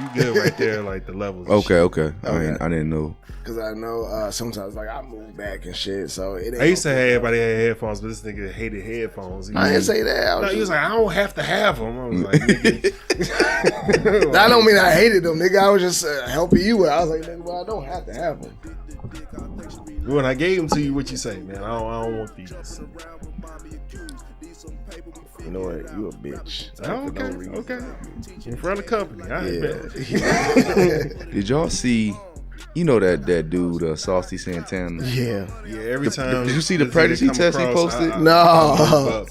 You good right there, like the levels. Okay. I didn't know. Cause I know sometimes like I move back and shit, so it ain't. I used to have everybody had headphones, but this nigga hated headphones. I didn't say that. He was like, I don't have to have them. I was like, nigga. That don't mean I hated them, nigga. I was just helping you. I was like, nigga, well, I don't have to have them. When I gave them to you, what you say, man? I don't want these. You know what? You a bitch. Okay. In front of company. Yeah. Did y'all see? You know that dude, Saucy Santana. Yeah. Every time. Did you see the pregnancy test he posted? No,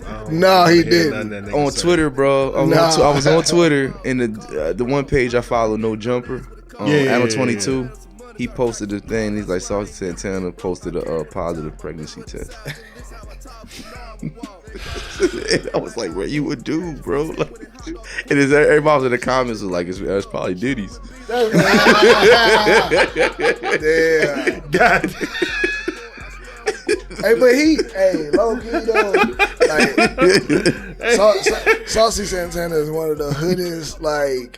he didn't. On Twitter, bro. I was on Twitter, and the one page I follow, No Jumper, Adam 22. He posted the thing. He's like, Saucy Santana posted a positive pregnancy test. And I was like, "What you would do, bro?" Like, and everybody was in the comments was like, "It's probably Diddy's." Damn. God. Hey, but low key though, like, Saucy Santana is one of the hoodest, like,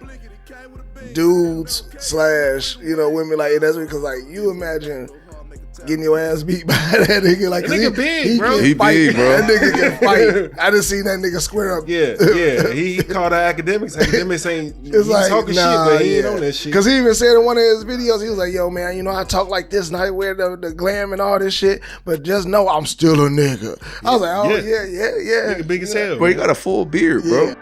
dudes / women, like, that's because, like, you imagine getting your ass beat by that nigga. Like, that nigga big, bro. He big, bro. That nigga can fight. I just seen that nigga square up. Yeah. He called out academics. Academics ain't it's like, talking shit, but he ain't on that shit. Because he even said in one of his videos, he was like, yo, man, I talk like this and I wear the glam and all this shit, but just know I'm still a nigga. I was like, oh, yeah. Nigga big as hell. Bro, he got a full beard, bro. Yeah.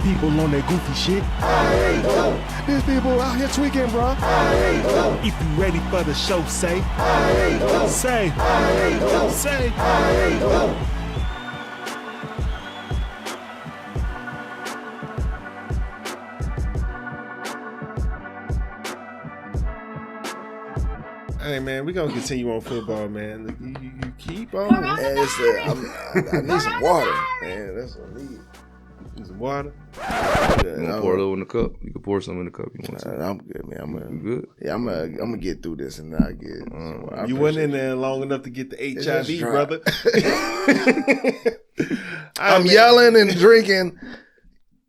People on that goofy shit. These people out here tweaking, bro. If you ready for the show, say. Say. Hey man, we gonna continue on football, man. You keep on. Man, I need some water, man. That's what I need. Need some water. You want to pour a little in the cup? You can pour some in the cup. You want to? I'm good, man. You good? Yeah, I'm gonna get through this and then I get. You wasn't in there long enough to get the HIV, brother. I'm yelling and drinking.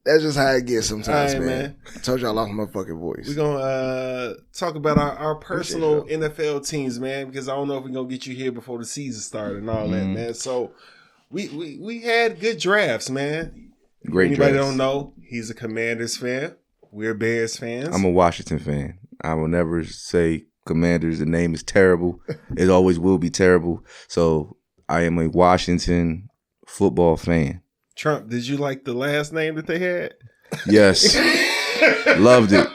That's just how it gets sometimes, man. I told you I lost my fucking voice. We're gonna talk about our personal NFL teams, man, because I don't know if we're gonna get you here before the season started and all that, man. So we had good drafts, man. Great Anybody drafts. don't know, he's a Commanders fan. We're Bears fans. I'm a Washington fan. I will never say Commanders. The name is terrible. It always will be terrible. So I am a Washington football fan. Trump, did you like the last name that they had? Yes. Loved it.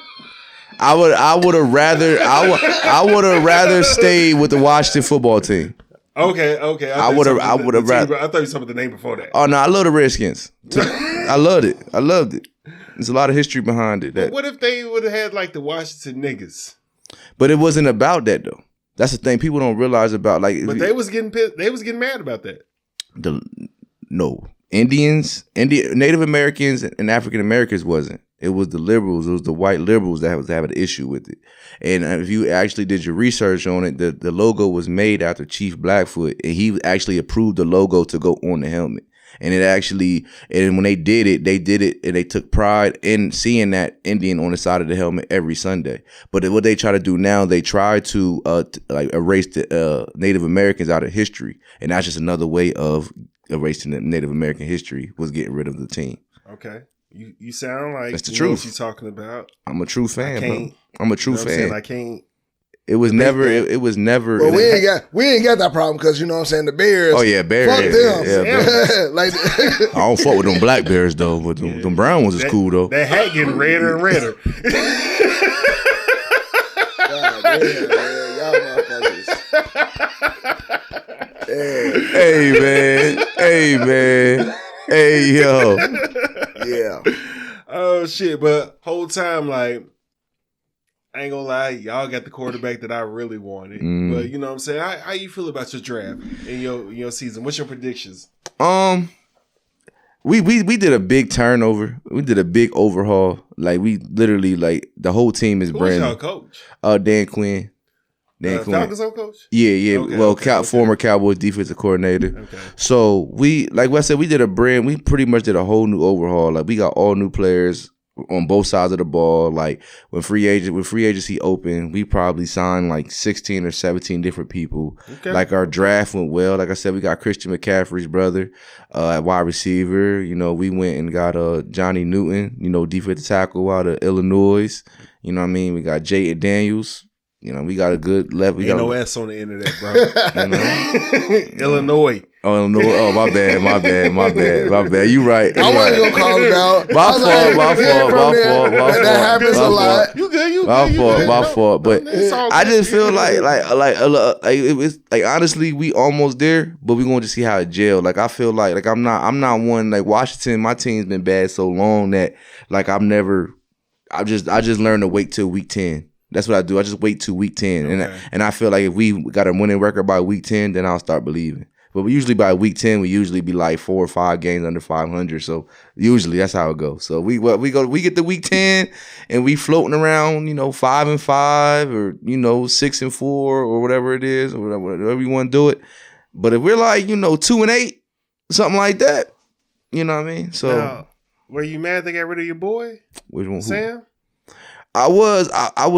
I would have rather stayed with the Washington football team. Okay. I would have rather. I thought you were talking about the name before that. Oh no, I love the Redskins. I loved it. There's a lot of history behind it. What if they would have had like the Washington niggas? But it wasn't about that though. That's the thing people don't realize about But they was getting pissed. They was getting mad about that. Native Americans and African Americans wasn't. It was the liberals. It was the white liberals that was having an issue with it. And if you actually did your research on it, the logo was made after Chief Blackfoot, and he actually approved the logo to go on the helmet. And when they did it, and they took pride in seeing that Indian on the side of the helmet every Sunday. But what they try to do now, they try to erase the Native Americans out of history, and that's just another way of erasing the Native American history, was getting rid of the team. Okay. You sound like that's the you truth. Know what you talking about. I'm a true fan, bro. I'm a true fan. I can't. It was never. Well, we ain't got that problem because you know what I'm saying. The Bears. Oh yeah, Bears. Fuck them. Yeah, like I don't fuck with them black Bears though, but them brown ones is cool though. That hat getting redder and redder. God damn, man, y'all motherfuckers. Hey man. Hey yo. Yeah. Oh shit! But whole time, like, I ain't gonna lie, y'all got the quarterback that I really wanted. But you know what I'm saying? How you feel about your draft in your season? What's your predictions? We did a big turnover. We did a big overhaul. Like we literally like the whole team is brand new. Who's your coach? Dan Quinn. Falcons old coach? Yeah. Okay, former Cowboys defensive coordinator. Okay. So like I said, we pretty much did a whole new overhaul. Like we got all new players on both sides of the ball. Like when free agency opened, we probably signed like 16 or 17 different people. Okay. Like our draft went well. Like I said, we got Christian McCaffrey's brother at wide receiver. You know, we went and got Johnny Newton, you know, defensive tackle out of Illinois. You know what I mean? We got Jayden Daniels. You know, we got a good level. Ain't no S on the end of that, bro. You know? Illinois. Oh, Illinois. Oh, my bad. You right. I wasn't going to call it out. My fault. That happens a lot. You good. My fault. But I just feel like it was like honestly, we almost there, but we're going to see how it gel. Like I feel like I'm not one like Washington. My team's been bad so long that like I just learned to wait till week 10. That's what I do. I just wait till week 10. Okay. And I feel like if we got a winning record by week 10, then I'll start believing. But we usually by week 10, we usually be like 4 or 5 games under 500. So usually that's how it goes. So we get to week 10 and we floating around, 5-5 or 6-4 or whatever it is, or whatever you want to do it. But if we're like 2-8, something like that, you know what I mean? So now, were you mad they got rid of your boy? Which one? Sam? I was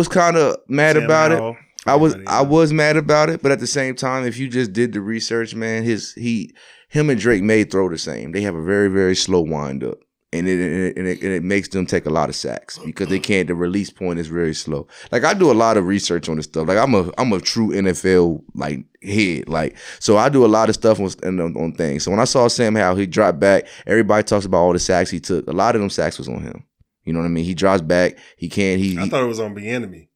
kind of mad about it. I was mad about it, but at the same time, if you just did the research, man, him and Drake May throw the same. They have a very, very slow wind up, and it makes them take a lot of sacks because they can't. The release point is very slow. Like I do a lot of research on this stuff. Like I'm a true NFL like head. Like so, I do a lot of stuff on things. So when I saw Sam Howell, he dropped back. Everybody talks about all the sacks he took. A lot of them sacks was on him. You know what I mean? He drops back. He can't. I thought it was on Bieniemy.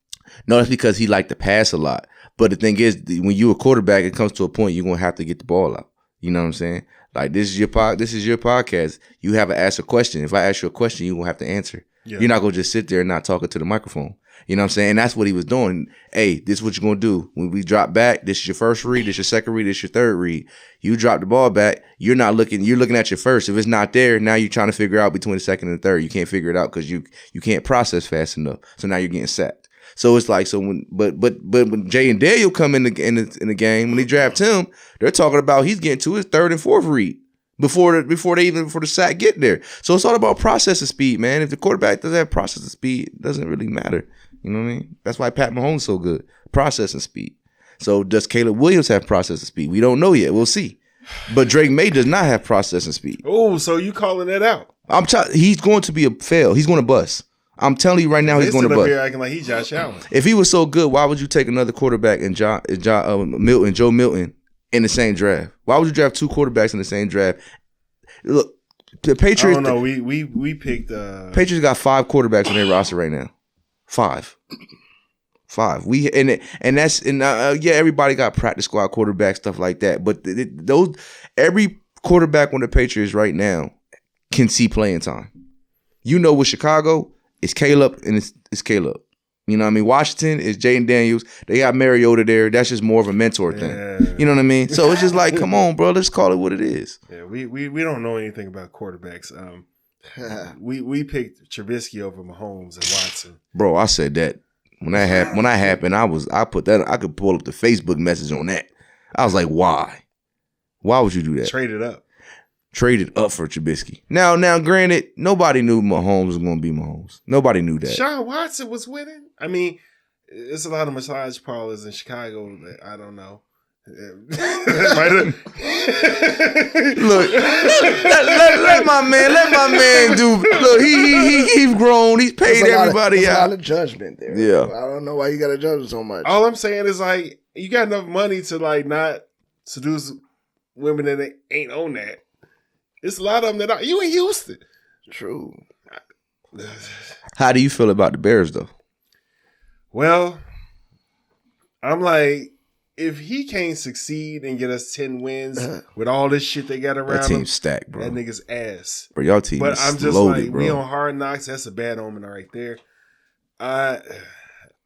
No, that's because he liked to pass a lot. But the thing is, when you're a quarterback, it comes to a point you're gonna have to get the ball out. You know what I'm saying? Like this is your podcast. You have to ask a question. If I ask you a question, you're gonna have to answer. Yeah. You're not gonna just sit there and not talking to the microphone. You know what I'm saying? And that's what he was doing. Hey, this is what you're gonna do. When we drop back, this is your first read, this is your second read, this is your third read. You drop the ball back, you're looking at your first. If it's not there, now you're trying to figure out between the second and the third. You can't figure it out because you can't process fast enough. So now you're getting sacked. So it's like when Jay and Daniel come in the game, when they draft him, they're talking about he's getting to his third and fourth read before the sack get there. So it's all about processing speed, man. If the quarterback doesn't have processing speed, it doesn't really matter. You know what I mean? That's why Pat Mahomes is so good, processing speed. So does Caleb Williams have processing speed? We don't know yet. We'll see. But Drake May does not have processing speed. Oh, so you calling that out? He's going to be a fail. He's going to bust. I'm telling you right now, he's going to bust. Here acting like he's Josh Allen. If he was so good, why would you take another quarterback and Joe Milton in the same draft? Why would you draft 2 quarterbacks in the same draft? Look, the Patriots. I don't know. We picked. Patriots got 5 quarterbacks on their roster right now. 5. Everybody got practice squad quarterback stuff like that. But every quarterback on the Patriots right now can see playing time. With Chicago. It's Caleb and it's Caleb. You know what I mean? Washington is Jayden Daniels. They got Mariota there. That's just more of a mentor thing. You know what I mean? So it's just like, come on, bro. Let's call it what it is. Yeah, we don't know anything about quarterbacks. We picked Trubisky over Mahomes and Watson. Bro, I said that when that happened. I could pull up the Facebook message on that. I was like, why? Why would you do that? Traded up for Trubisky. Now, granted, nobody knew Mahomes was going to be Mahomes. Nobody knew that. Sean Watson was winning. I mean, it's a lot of massage parlors in Chicago that I don't know. Look, let my man do. Look, he's grown. He's paid everybody out. A lot of judgment there. Yeah, I don't know why you got to judge so much. All I'm saying is like you got enough money to like not seduce women that ain't on that. It's a lot of them that are. You in Houston. True. How do you feel about the Bears, though? Well, I'm like, if he can't succeed and get us 10 wins with all this shit they got around that team's stacked, bro. That nigga's ass. Bro, y'all team is I'm just loaded, like, bro. we on Hard Knocks. That's a bad omen right there. I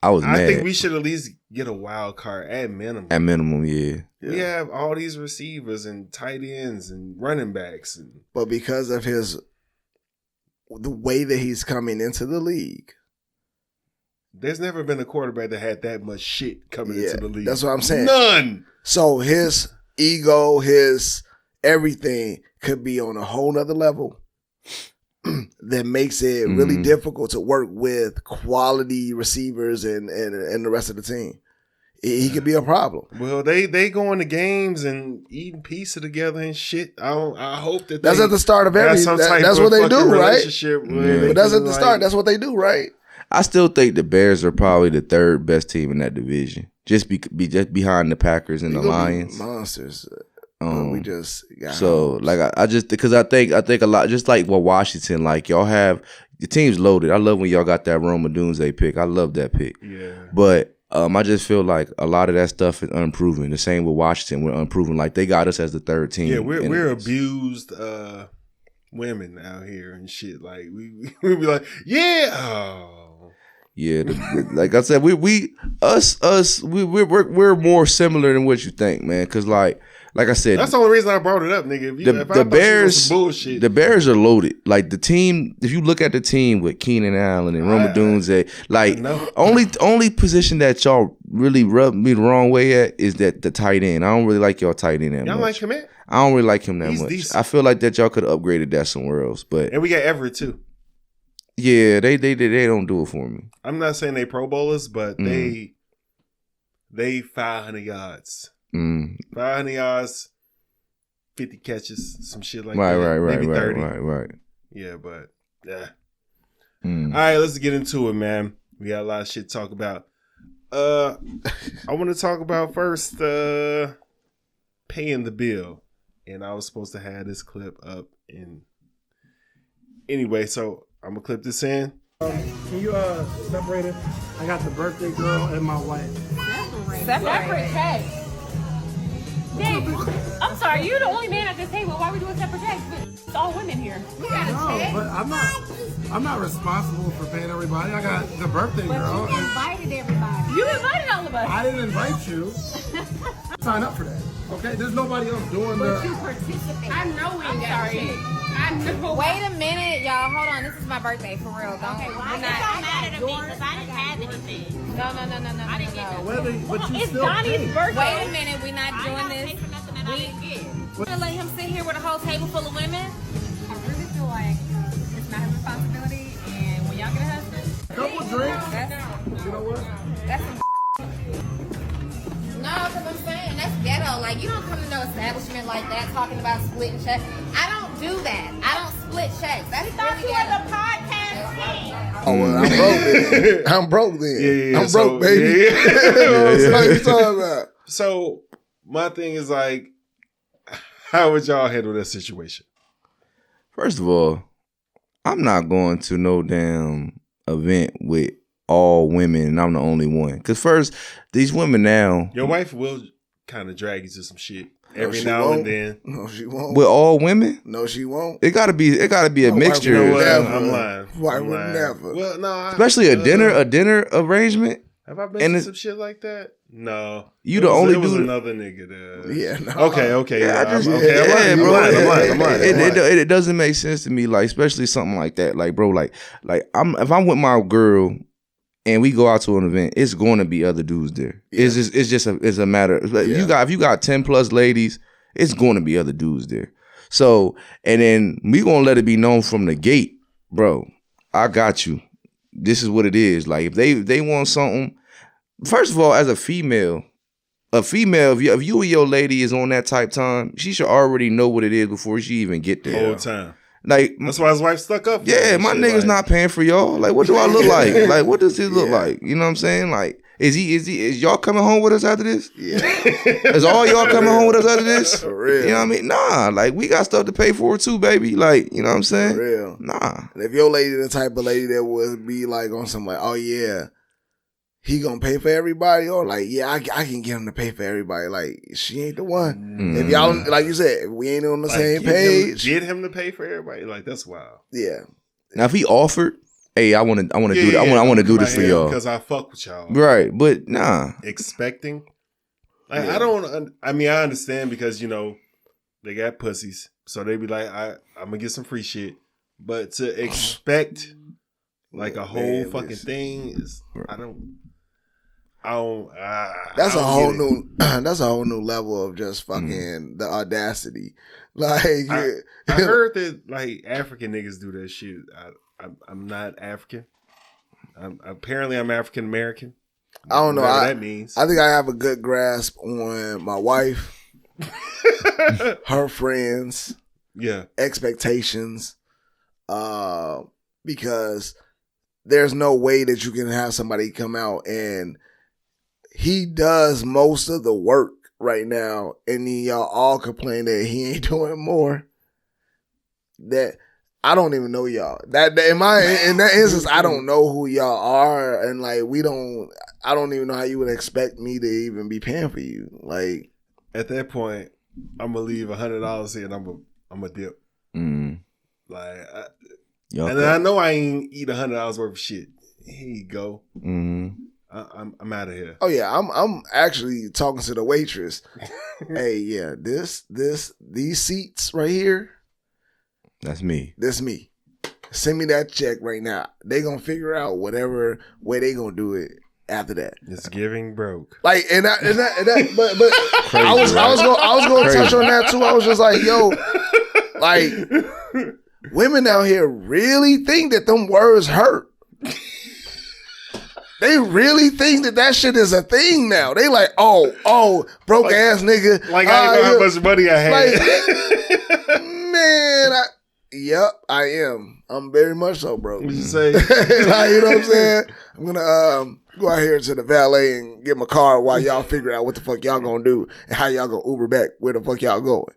was mad. I think we should at least get a wild card at minimum. At minimum, yeah. We have all these receivers and tight ends and running backs, but because of the way that he's coming into the league, there's never been a quarterback that had that much shit coming into the league. That's what I'm saying. None. So his ego, his everything could be on a whole nother level that makes it really difficult to work with quality receivers and the rest of the team. He could be a problem. Well, they going to games and eating pizza together and shit. I hope that that's at the start of every. That's what they do, right? But that's at the start. That's what they do, right? I still think the Bears are probably the third best team in that division, just behind the Packers and the Lions. Monsters. We just got so homes. Like I just because I think a lot, just like what Washington, like y'all have the team's loaded. I love when y'all got that Roma Dunze pick. I love that pick. Yeah, but I just feel like a lot of that stuff is unproven. The same with Washington, we're unproven. Like they got us as the third team. Yeah, we're abused women out here and shit. Like we be like, yeah, like I said, we're more similar than what you think, man. Because like I said, that's the only reason I brought it up, nigga. The Bears, bullshit. The Bears are loaded. Like the team, if you look at the team with Keenan Allen and Roma Dunze, like only position that y'all really rub me the wrong way at is that the tight end. I don't really like y'all tight end that y'all much. Like him? I don't really like him that He's much. decent. I feel like that y'all could have upgraded that somewhere else, but and we got Everett too. Yeah, they don't do it for me. I'm not saying they Pro Bowlers, but they 500 yards. 500 yards, 50 catches, some shit like that. Right, maybe 30. Right. Yeah, but yeah. All right, let's get into it, man. We got a lot of shit to talk about. I want to talk about first paying the bill, and I was supposed to have this clip up. And anyway, so I'm gonna clip this in. Can you separate it? I got the birthday girl and my wife. Separate checks. Dave, I'm sorry, you're the only man at this table. Why are we doing separate checks? It's all women here. No, but I'm not responsible for paying everybody. I got the birthday girl. But you invited everybody. You invited all of us. I didn't invite you. Sign up for that. Okay? There's nobody else doing But you participate. I know we ain't got shit. I know. Wait a minute, y'all. Hold on. This is my birthday, for real. Don't. Okay, well, it don't matter to me because I didn't have anything. No. I didn't get nothing. But you It's still Donnie's pay. birthday. Wait a minute. We're not I doing ain't this. pay for nothing that I didn't get. We're gonna let him sit here with a whole table full of women. I really feel like it's not his responsibility, and when y'all get a husband, Couple drinks. You know what? That's some no, because I'm saying that's ghetto. Like, you don't come to no establishment like that talking about splitting checks. I don't do that. I don't split checks. That's really ghetto. Oh, well, I'm broke then. I'm broke then. Yeah, I'm broke, baby. What you talking about? So my thing is like, how would y'all handle that situation? First of all, I'm not going to no damn event with all women and I'm the only one. Because first, these women now... Your wife will kind of drag you to some shit every she now won't. and then. No, she won't. With all women? No, she won't. It gotta be a My mixture. You know wife what? Never. I'm lying. Why I'm would lying. never? Well, no. Especially a dinner arrangement. Have I been and to it's- some shit like that? No. You the only There was dude- another nigga there. Yeah, no. Okay. Yeah, I'm I'm lying. It doesn't make sense to me, like, especially something like that. Like, bro, like if I'm with my girl and we go out to an event, it's going to be other dudes there. Yeah. It's a matter. Like, Yeah. if you got 10 plus ladies, it's going to be other dudes there. So, and then we gonna let it be known from the gate, bro. I got you. This is what it is. Like, if they want something, first of all, as a female, if you and your lady is on that type time, she should already know what it is before she even get The there. whole time. Like, That's why his wife stuck up. for yeah, him. my Shit, nigga's like, not paying for y'all. Like, what do I look like? Like, what does he look Yeah. like? You know what I'm saying? Like, is y'all coming home with us after this? Yeah. Is all y'all coming home with us after this? For real. You know what I mean? Nah, like, we got stuff to pay for too, baby. Like, you know what I'm saying? For real. Nah. And if your lady the type of lady that would be like on some like, oh yeah, he gonna pay for everybody, or like, yeah, I can get him to pay for everybody. Like, she ain't the one. If y'all, like you said, if we ain't on the like, same get page, Get him to pay for everybody. Like, that's wild. yeah. Now, if he offered hey, I want to do that. I want to do this for y'all because I fuck with y'all. Right, but nah. Expecting. Like, I understand because, you know, they got pussies. So they be like, I'm going to get some free shit. But to expect like a whole fucking thing is, that's a whole new level of just fucking the audacity. Like, I heard that like African niggas do that shit. I'm not African. Apparently I'm African American. I don't know what that means. I think I have a good grasp on my wife, her friends, expectations, because there's no way that you can have somebody come out and he does most of the work right now, and then y'all all complain that he ain't doing more. That I don't even know y'all. In that instance, I don't know who y'all are, and like I don't even know how you would expect me to even be paying for you. Like at that point, I'm gonna leave $100 here, and I'm gonna dip. Like, and I know I ain't eat $100 worth of shit. Here you go. I'm out of here. Oh yeah, I'm actually talking to the waitress. Hey, yeah, these seats right here. That's me. That's me. Send me that check right now. They gonna figure out whatever way they gonna do it after that. It's giving broke. Like but crazy, I was gonna touch on that too. I was just like, yo, like women out here really think that them words hurt. They really think that shit is a thing now. They like, oh, broke like, ass nigga. Like I didn't know how much money I had. Like, man, yep, I am. I'm very much so broke. What you say? Like, you know what I'm saying? I'm gonna go out here to the valet and get my car while y'all figure out what the fuck y'all gonna do and how y'all gonna Uber back where the fuck y'all going.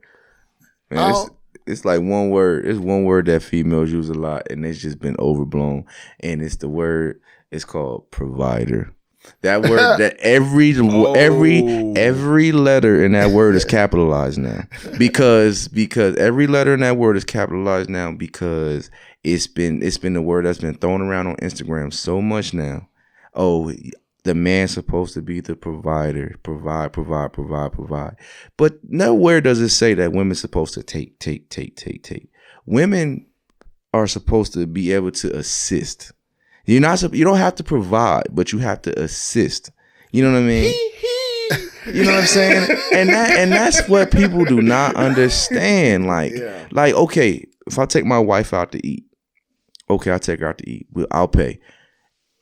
Man, it's like one word. It's one word that females use a lot, and it's just been overblown. And it's the word. It's called provider. That word, that every letter in that word is capitalized now, because every letter in that word is capitalized now because it's been the word that's been thrown around on Instagram so much now. Oh, the man's supposed to be the provider, provide. But nowhere does it say that women's supposed to take. Women are supposed to be able to assist. You don't have to provide, but you have to assist. You know what I mean? You know what I'm saying? And that's what people do not understand. Like, okay, if I take my wife out to eat, okay, I'll take her out to eat. I'll pay.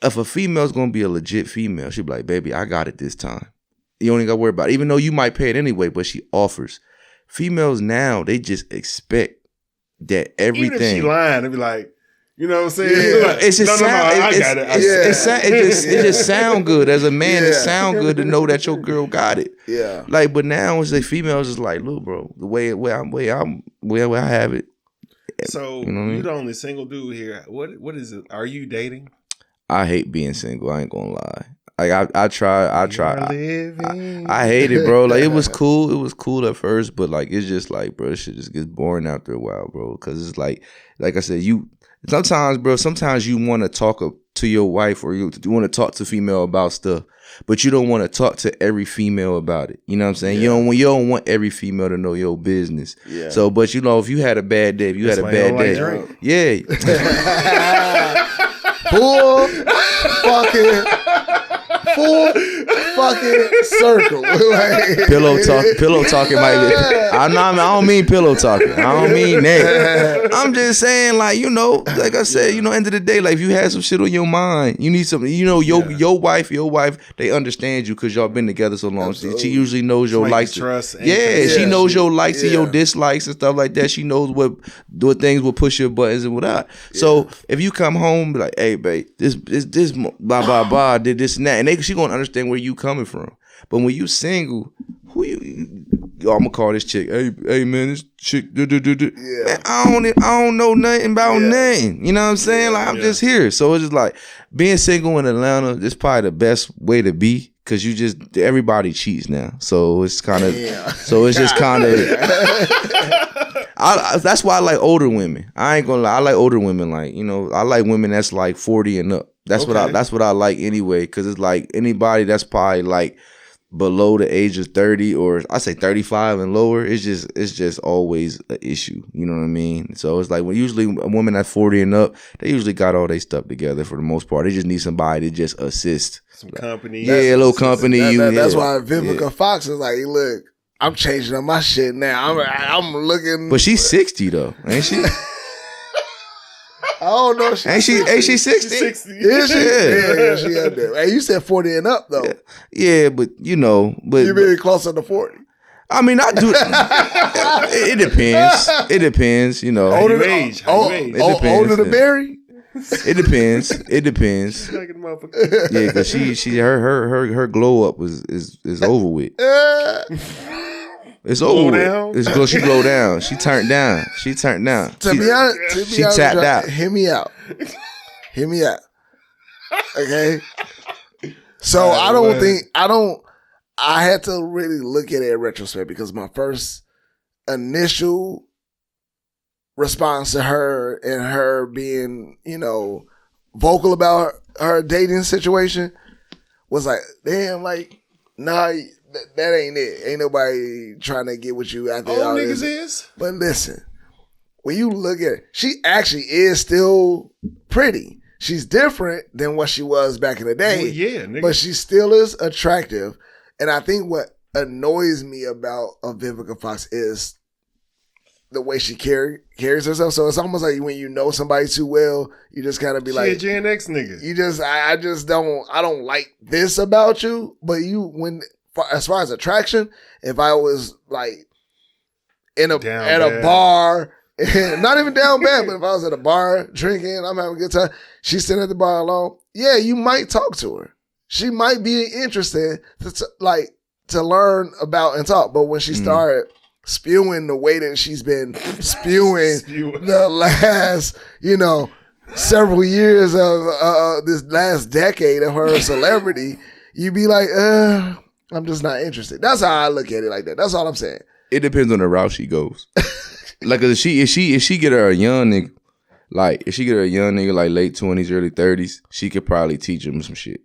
If a female's gonna be a legit female, she'll be like, baby, I got it this time. You don't even gotta worry about it. Even though you might pay it anyway, but she offers. Females now, they just expect that everything. Even if she lying, they be like, you know what I'm saying? Yeah. It's just I got it. It just sound good. As a man, it sound good to know that your girl got it. Yeah. Like, but now it's like females just like, look, bro, the way I have it. So you know what I mean? You're the only single dude here. What is it? Are you dating? I hate being single. I ain't gonna lie. Like I try. I hate it, bro. Like it was cool. It was cool at first, but like it's just like, bro, shit just gets boring after a while, bro. Because it's like I said, sometimes you want to talk to your wife or you want to talk to female about stuff, but you don't want to talk to every female about it. You know what I'm saying? Yeah. You don't want every female to know your business. Yeah. So, but you know, if you had a bad day, yeah. Full fucking circle. Like, pillow talking might be. I don't mean pillow talking. I don't mean that. I'm just saying, like, you know, like I said, you know, end of the day, like if you had some shit on your mind, you need something. You know, your wife, they understand you because y'all been together so long. She usually knows your likes. She knows your likes and your dislikes and stuff like that. She knows what things will push your buttons and whatnot. So if you come home, be like, hey, babe, this blah blah blah, did this and that, and she gonna understand where you coming from. But when you single, who you? Yo, I'm gonna call this chick. Hey man, this chick. Yeah. Man, I don't know nothing about nothing. You know what I'm saying? Like I'm just here. So it's just like being single in Atlanta is probably the best way to be because everybody cheats now. So it's kind of. So it's just kind of. That's why I like older women. I ain't gonna lie. I like older women. Like, you know, I like women that's like 40 and up. That's what I like anyway. Because it's like anybody that's probably like below the age of 30 or I say 35 and lower, it's just always an issue. You know what I mean? So it's like when usually a woman that's 40 and up, they usually got all their stuff together for the most part. They just need somebody to just assist. Some company. Yeah, a little company. That's why Vivica Fox is like, look, I'm changing up my shit now. I'm looking. But she's 60 though, ain't she? I don't know. Ain't she 60? Is she? Yeah, she up there. Hey, you said 40 and up though. Yeah, but you know, you're very closer to 40. I mean, I do. It depends. It depends. You know, older age. It depends. Older than Barry. It depends. It depends. Yeah, because she her glow up is over with. It's over with. She glowed down. She turned down. To be honest, she tapped out. Hear me out. Okay. So I had to really look at it in retrospect because my first initial response to her and her being, you know, vocal about her dating situation was like, damn, like, nah, that ain't it. Ain't nobody trying to get with you out there. All niggas is. But listen, when you look at it, she actually is still pretty. She's different than what she was back in the day. Well, yeah, nigga. But she still is attractive. And I think what annoys me about Vivica Fox is the way she carries herself. So it's almost like when you know somebody too well, you just kind of be like, a Gen X nigga. You just, I don't like this about you. But as far as attraction, if I was like at a bar, not even down bad, but if I was at a bar drinking, I'm having a good time, she's sitting at the bar alone. Yeah, you might talk to her. She might be interested to learn about and talk. But when she started spewing the way that she's been spewing the last, several years of this last decade of her celebrity, you be like, I'm just not interested. That's how I look at it like that. That's all I'm saying. It depends on the route she goes. Like, if she get her a young nigga, like late 20s, early 30s, she could probably teach him some shit.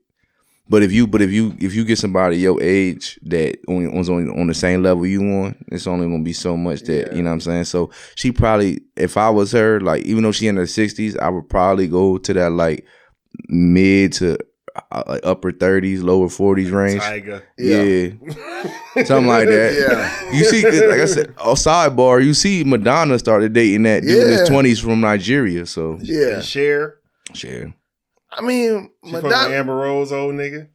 But if you get somebody your age that on the same level you on, it's only gonna be so much that you know what I'm saying. So she probably, if I was her, like even though she in her 60s, I would probably go to that like mid to upper 30s, lower 40s range. Tiger. Yeah. Something like that. Yeah. You see, like I said, sidebar, you see Madonna started dating that dude in his 20s from Nigeria. So yeah, Cher. I mean, Madonna, from Amber Rose, old nigga.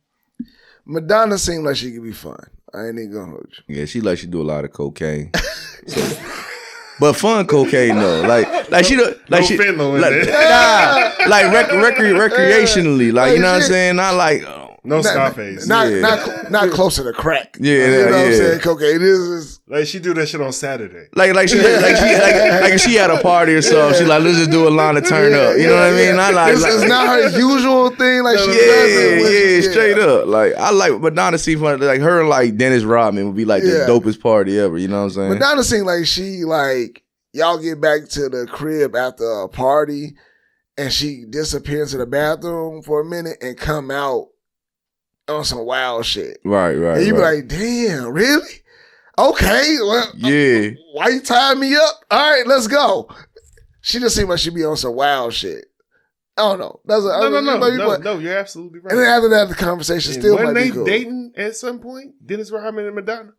Madonna seemed like she could be fun. I ain't even gonna hold you. Yeah, she do a lot of cocaine. So, but fun cocaine though, like she don't like no she fentanyl in like, there. like recreationally, like you know what I'm saying, not like no Scarface, not closer to crack. Yeah, you know what I'm saying. Cocaine is like she do that shit on Saturday. Like she if she had a party or something, she like let's just do a line to turn up. You know what I mean? Not like this is not her usual thing. Like she does it straight up. Like I like Madonna seems like her and like Dennis Rodman would be like the dopest party ever. You know what I'm saying? Madonna seemed like she like y'all get back to the crib after a party, and she disappears to the bathroom for a minute and come out on some wild shit. Right. And you be like, damn, really? Okay, well, yeah. Why you tying me up? All right, let's go. She just seemed like she be on some wild shit. I don't know. No, you're absolutely right. And then after that, the conversation still might be cool. Weren't they dating at some point? Dennis Rodman and Madonna?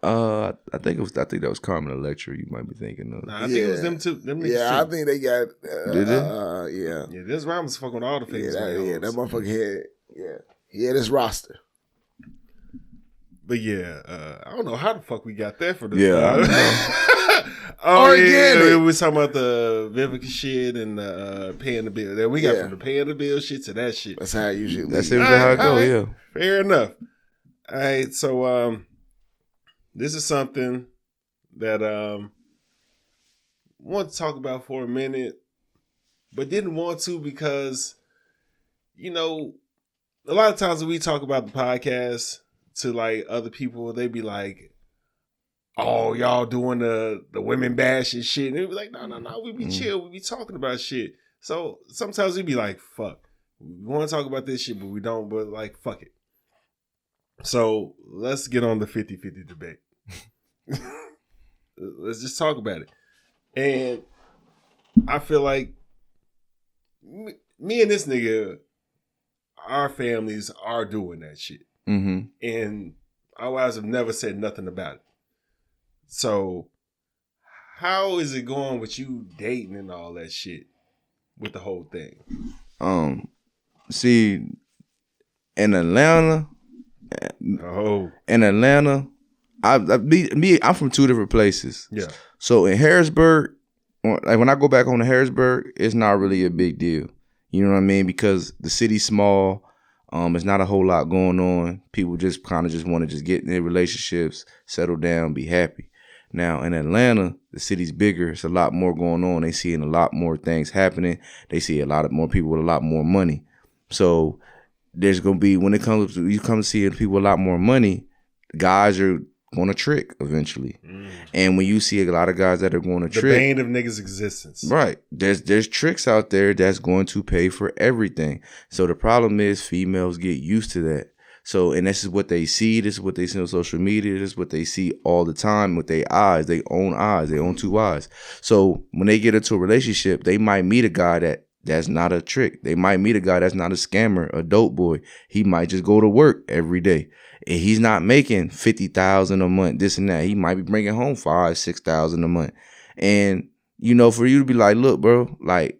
I think that was Carmen Electra. You might be thinking of. Nah, I think it was them two. Them niggas I too. think they got. Did they? Yeah. Yeah, Dennis Rodman was fucking with all the famous. That motherfucker had. Yeah, he had his roster. But yeah, I don't know how the fuck we got there for this. Organic. We was talking about the Vivica shit and paying the bill. Then we got from the paying the bill shit to that shit. That's how it usually. That's how it go. Yeah. Fair enough. All right, so this is something that I want to talk about for a minute, but didn't want to because, a lot of times when we talk about the podcast to like other people, they be like, oh, y'all doing the women bash and shit. And they be like, no, we be chill. We be talking about shit. So sometimes we be like, fuck. We want to talk about this shit, but we don't. But like, fuck it. So let's get on the 50-50 debate. Let's just talk about it. And I feel like me and this nigga, our families are doing that shit. Mm-hmm. And our wives have never said nothing about it. So how is it going with you dating and all that shit with the whole thing? See, in Atlanta, I'm from two different places. Yeah. So in Harrisburg, like when I go back home to Harrisburg, it's not really a big deal. You know what I mean? Because the city's small. It's not a whole lot going on. People just kind of just want to just get in their relationships, settle down, be happy. Now in Atlanta, the city's bigger. It's a lot more going on. They seeing a lot more things happening. They see a lot of more people with a lot more money. So there's gonna be, when it comes to you come seeing people with a lot more money, guys are going to trick eventually. And when you see a lot of guys that are going to trick, the bane of niggas' existence, right? There's tricks out there that's going to pay for everything. So the problem is females get used to that. So, and this is what they see. This is what they see on social media. This is what they see all the time with their eyes. They own two eyes. So when they get into a relationship, they might meet a guy that's not a trick. They might meet a guy that's not a scammer, a dope boy. He might just go to work every day. And he's not making $50,000 a month, this and that. He might be bringing home $5,000-$6,000 a month. And, you know, for you to be like, look, bro, like,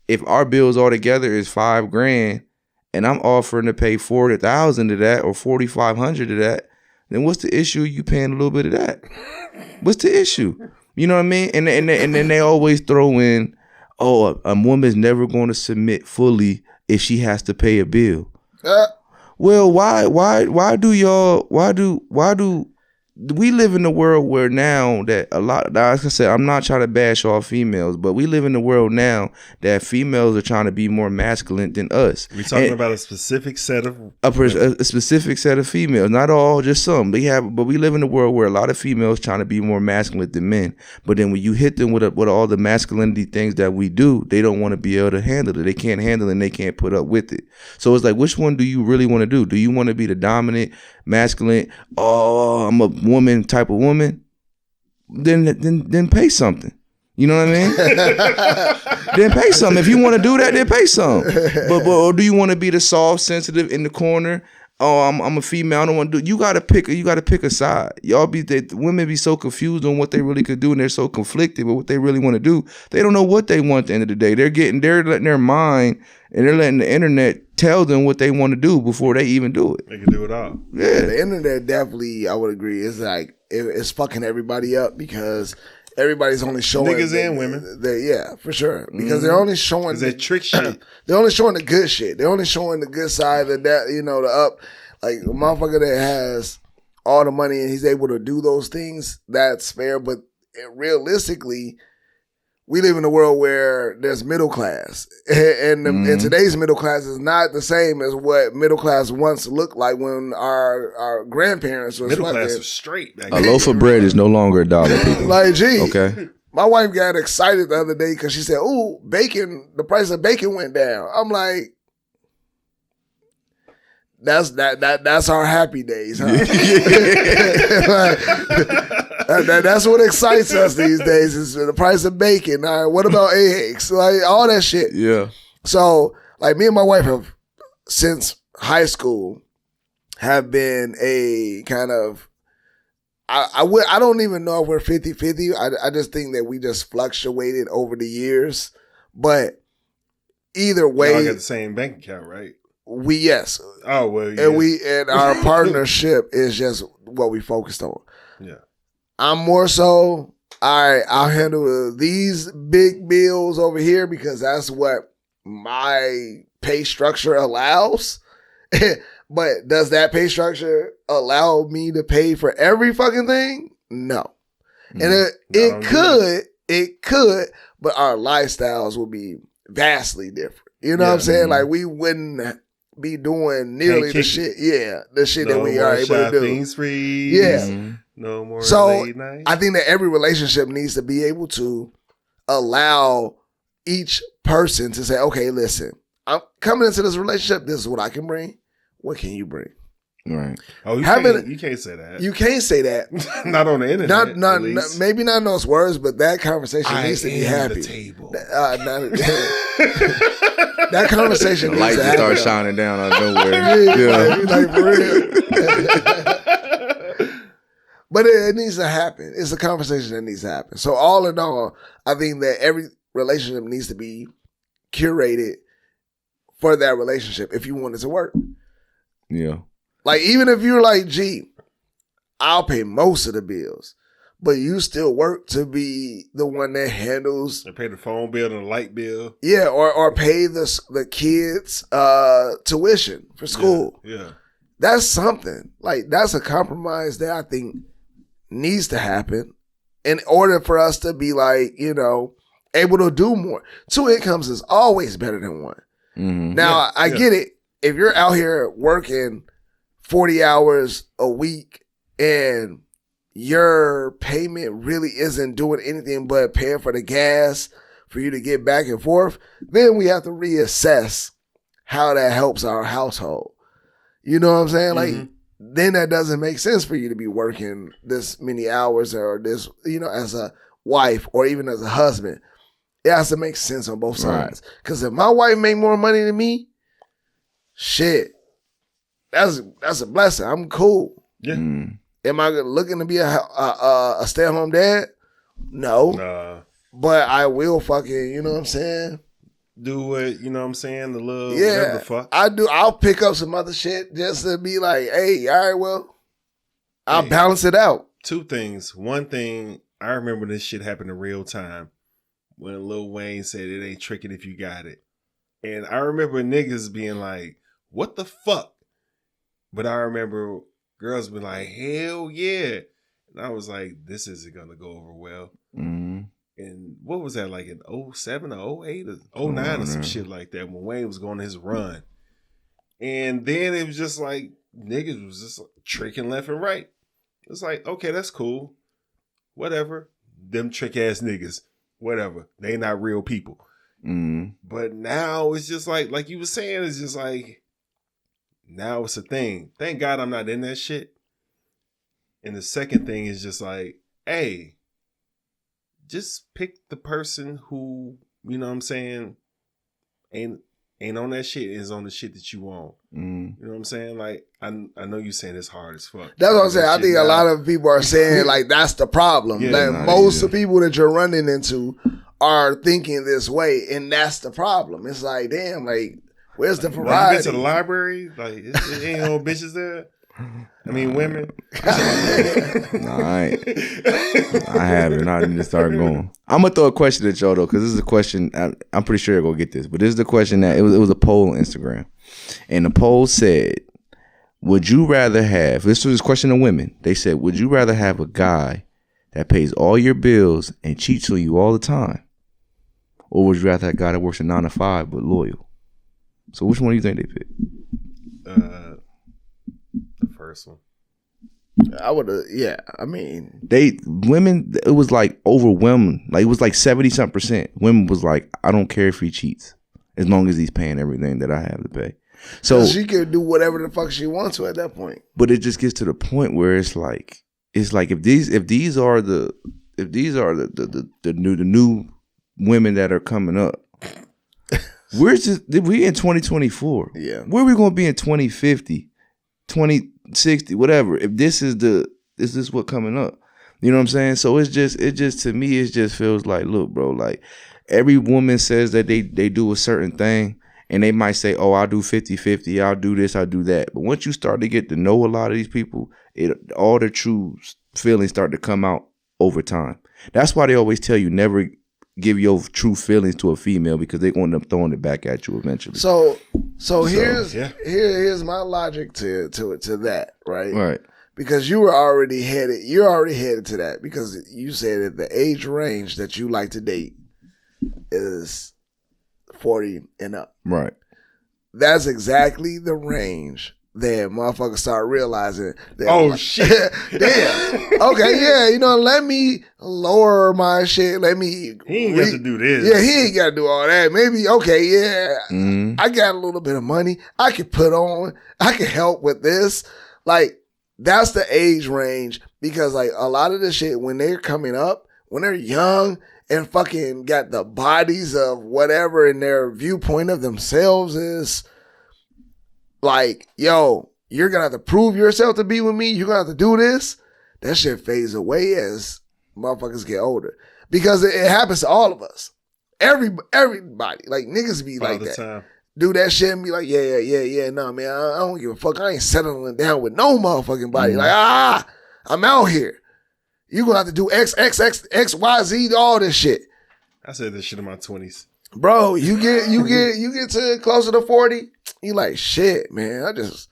if our bills all together is $5,000 and I'm offering to pay $40,000 of that or $4,500 of that, then what's the issue? You paying a little bit of that? What's the issue? You know what I mean? And then they always throw in, oh, a woman's never going to submit fully if she has to pay a bill. Well, why do we live in a world where now that a lot, like I said, I'm not trying to bash all females, but we live in a world now that females are trying to be more masculine than us. We're talking about a specific set of a specific set of females, not all, just some. But we live in a world where a lot of females trying to be more masculine than men. But then when you hit them with all the masculinity things that we do, they don't want to be able to handle it. They can't handle it and they can't put up with it. So it's like, which one do you really want to do? Do you want to be the dominant, masculine, oh, I'm a woman type of woman? Then pay something. You know what I mean? Then pay something. If you want to do that, then pay something. But or do you want to be the soft, sensitive in the corner? Oh, I'm a female. I don't want to do. You gotta pick a side. Women be so confused on what they really could do, and they're so conflicted with what they really want to do. They don't know what they want at the end of the day. They're letting their mind and they're letting the internet tell them what they want to do before they even do it. They can do it all. Yeah, the internet definitely, I would agree, is like it's fucking everybody up because everybody's only showing niggas and women. Yeah, for sure. Because they're only showing that trick shit. They're only showing the good shit. They're only showing the good side of that, you know, the up. Like a motherfucker that has all the money and he's able to do those things, that's fair. But realistically, we live in a world where there's middle class. And today's middle class is not the same as what middle class once looked like when our grandparents were middle class was straight back a loaf of bread is no longer $1, people. Like, gee. Okay. My wife got excited the other day because she said, ooh, bacon, the price of bacon went down. I'm like, that's our happy days, huh? That's what excites us these days is the price of bacon. All right, what about eggs? Like all that shit. Yeah. So like me and my wife have since high school have been a kind of I don't even know if we're 50-50. I just think that we just fluctuated over the years. But either way, y'all got the same bank account, right? Yes. Oh well, yeah. And our partnership is just what we focused on. Yeah. I'm more so, all right, I'll handle these big bills over here because that's what my pay structure allows. But does that pay structure allow me to pay for every fucking thing? No. And it could, but our lifestyles will be vastly different. You know what I'm saying? Like we wouldn't be doing nearly the shit. Yeah, the shit that we are able to do. Things free. Yeah. No more So late night. I think that every relationship needs to be able to allow each person to say, okay, listen, I'm coming into this relationship. This is what I can bring. What can you bring? Right. Oh, you can't say that. You can't say that. Not on the internet. Not maybe not in those words, but that conversation needs to be happy. The table. That conversation The needs lights to happen. start shining down out of nowhere. Yeah. Like for real. But it needs to happen. It's a conversation that needs to happen. So all in all, I think that every relationship needs to be curated for that relationship if you want it to work. Yeah. Like, even if you're like, gee, I'll pay most of the bills, but you still work to be the one that handles. They pay the phone bill and the light bill. Yeah, or pay the kids tuition for school. Yeah. That's something. Like, that's a compromise that I think needs to happen in order for us to be like, able to do more. 2 incomes is always better than one. Mm-hmm. Now, I get it. If you're out here working 40 hours a week and your payment really isn't doing anything but paying for the gas for you to get back and forth, then we have to reassess how that helps our household. You know what I'm saying? Mm-hmm. Like, then that doesn't make sense for you to be working this many hours or this, as a wife or even as a husband. It has to make sense on both sides. Because if my wife make more money than me, shit, that's a blessing. I'm cool. Yeah. Mm. Am I looking to be a stay-at-home dad? No. Nah. But I will fucking, you know what I'm saying? Do what, you know what I'm saying? The little whatever the fuck. I do. I'll pick up some other shit just to be like, hey, all right, well, I'll balance it out. 2 things. One thing, I remember this shit happened in real time when Lil Wayne said it ain't tricking if you got it. And I remember niggas being like, what the fuck? But I remember girls being like, hell yeah. And I was like, this isn't going to go over well. Mm-hmm. And what was that, like in 07 or 08 or 09 or some shit like that when Wayne was going his run. And then it was just like, niggas was just tricking left and right. It's like, okay, that's cool. Whatever. Them trick ass niggas. Whatever. They not real people. Mm-hmm. But now it's just like you were saying, it's just like, now it's a thing. Thank God I'm not in that shit. And the second thing is just like, hey, just pick the person who, you know what I'm saying, ain't on that shit, is on the shit that you want. Mm. You know what I'm saying? Like, I know you saying it's hard as fuck. That's what I'm saying. I think a lot of people are saying, like, that's the problem. Yeah, that most of the people that you're running into are thinking this way, and that's the problem. It's like, damn, like, where's the When you variety? get to the library, like, it ain't no bitches there. I mean, women. Nah, I haven't. I need to start going. I'm gonna throw a question at y'all though, because this is a question. I'm pretty sure you're gonna get this, but this is the question that it was a poll on Instagram, and the poll said, "Would you rather have?" This was a question of women. They said, "Would you rather have a guy that pays all your bills and cheats on you all the time, or would you rather have a guy that works a 9 to 5 but loyal?" So, which one do you think they picked? The first one. I would have, yeah. I mean, women, it was like overwhelming. Like, it was like 70-something%. Women was like, I don't care if he cheats, as long as he's paying everything that I have to pay. So she could do whatever the fuck she wants to at that point. But it just gets to the point where it's like if these are the new women that are coming up, we in 2024. Yeah. Where are we going to be in 2050, 2060, whatever? If this is what coming up, you know what I'm saying? So it's just to me, it just feels like, look, bro, like every woman says that they do a certain thing, and they might say, oh, I'll do 50-50, I'll do this, I'll do that. But once you start to get to know a lot of these people, all the true feelings start to come out over time. That's why they always tell you never give your true feelings to a female, because they're going to end up throwing it back at you eventually. So here's my logic to that, right? Right. Because you're already headed to that, because you said that the age range that you like to date is 40 and up. Right. That's exactly the range then motherfuckers start realizing that, Oh, shit. damn. Okay, yeah, you know, let me lower my shit. Let me. He ain't got to do this. Yeah, he ain't got to do all that. Maybe, okay, yeah, Mhm. I got a little bit of money. I can put on. I can help with this. Like, that's the age range because, like, a lot of the shit when they're coming up, when they're young and fucking got the bodies of whatever in their viewpoint of themselves is. Like, yo, you're gonna have to prove yourself to be with me. You're gonna have to do this. That shit fades away as motherfuckers get older because it happens to all of us. Everybody, like niggas be All like the that. time. Do that shit and be like, yeah. No, man, I don't give a fuck. I ain't settling down with no motherfucking body. Like, I'm out here. You gonna have to do X, Y, Z, all this shit. I said this shit in my 20s. Bro, you get to closer to 40, you like, shit, man, I just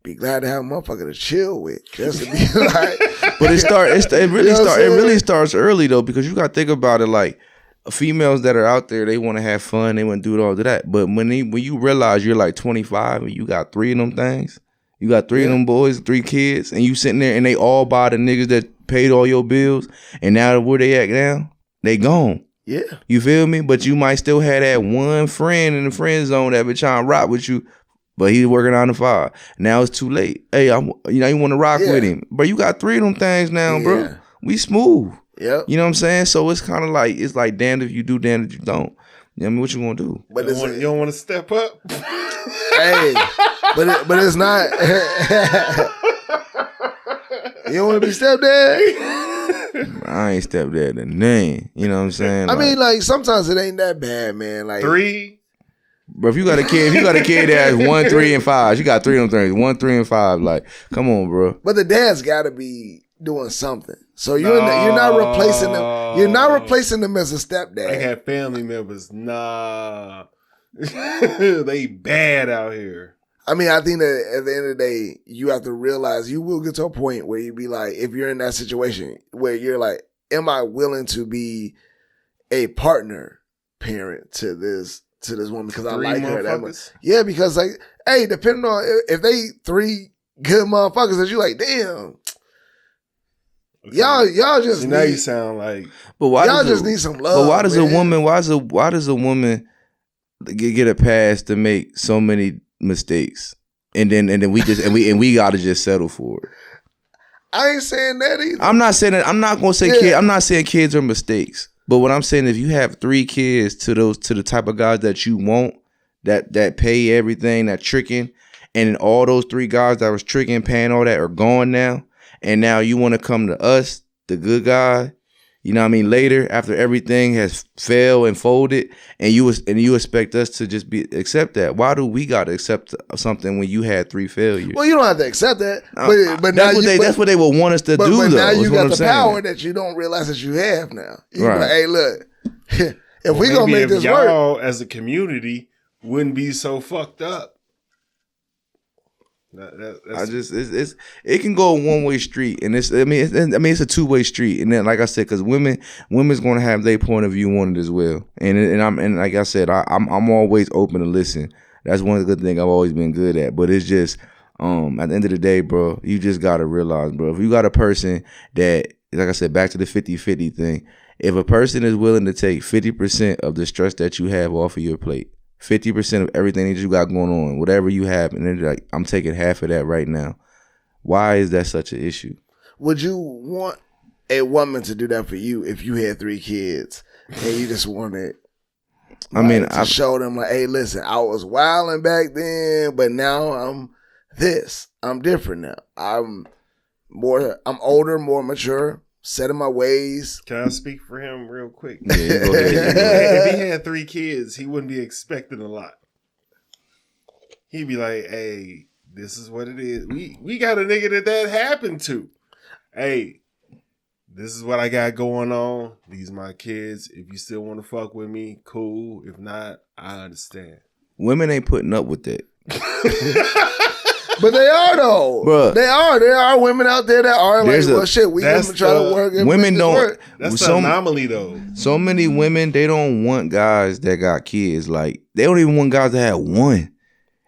be glad to have a motherfucker to chill with. Just to be like, But it really You know what I'm saying? starts early though, because you gotta think about it like females that are out there, they want to have fun, they want to do all of that. But when you realize you're like 25 and you got 3 of them things, you got 3 of them boys, 3 kids, and you sitting there and they all buy the niggas that paid all your bills, and now where they at now? They gone. yeah. You feel me? But you might still have that one friend in the friend zone that been trying to rock with you, but he's working on the 5. Now it's too late. Hey, you want to rock with him, but you got 3 of them things now, bro. Yeah. We smooth. Yep. You know what I'm saying? So it's kind of like damned if you do, damned if you don't. You know what I mean? What you gonna do? But You don't want to step up? hey, but it's not. You don't want to be stepdad? I ain't stepdad the name. You know what I'm saying? I mean, like sometimes it ain't that bad, man. Like 3? bro, if you got a kid that has 1, 3, and 5, you got 3 of them things. 1, 3, and 5. Like, come on, bro. but the dad's got to be doing something. So you're not replacing them. You're not replacing them as a stepdad. I have family members. Nah. They bad out here. I mean, I think that at the end of the day, you have to realize you will get to a point where you be like, if you're in that situation where you're like, am I willing to be a partner parent to this woman because I 3 like her that much? motherfuckers? Yeah, because like, hey, depending on if they 3 good motherfuckers that you like, damn, Okay. y'all just See, now you need, sound like But why y'all does just a, need some love. But why does man. why does a woman get a pass to make so many mistakes, and then we gotta just settle for it? I ain't saying that either. I'm not saying that. I'm not gonna say Yeah. kid. I'm not saying kids are mistakes. But what I'm saying, if you have 3 kids to the type of guys that you want, that pay everything, that tricking, and then all those 3 guys that was tricking, paying all that are gone now, and now you want to come to us, the good guy, you know what I mean, later after everything has failed and folded, and you expect us to just accept that. Why do we gotta accept something when you had 3 failures? Well, you don't have to accept that, but now That's what they would want us to but, do, but though. now you is what got I'm the saying. power that you don't realize that you have now. You Right. like, hey, look, if we gonna maybe make if this work, y'all as a community wouldn't be so fucked up. It can go a 1-way street, and it's a 2-way street, and then like I said, because women's going to have their point of view on it as well, and like I said, I'm always open to listen. That's one of the good things I've always been good at. But it's just at the end of the day, bro, you just gotta realize, bro, if you got a person that, like I said, back to the 50-50 thing, if a person is willing to take 50% of the stress that you have off of your plate, 50% of everything that you got going on, whatever you have, and they're like, I'm taking half of that right now. Why is that such an issue? would you want a woman to do that for you if you had 3 kids and you just wanted? To show them like, hey, listen, I was wilding back then, but now I'm this. I'm different now. I'm older, more mature, set in my ways. Can I speak for him real quick? Yeah, you go ahead. If he had 3 kids, he wouldn't be expecting a lot. He'd be like, hey, this is what it is. We got a nigga that happened to. Hey, this is what I got going on. These my kids. If you still want to fuck with me, cool. If not, I understand. Women ain't putting up with that. But they are though. Bruh. They are. There are women out there that are like, There's well, shit, we that's gonna try to the- work. And women make this don't- work. That's the So- anomaly, though. So many women, they don't want guys that got kids. Like, they don't even want guys that have 1.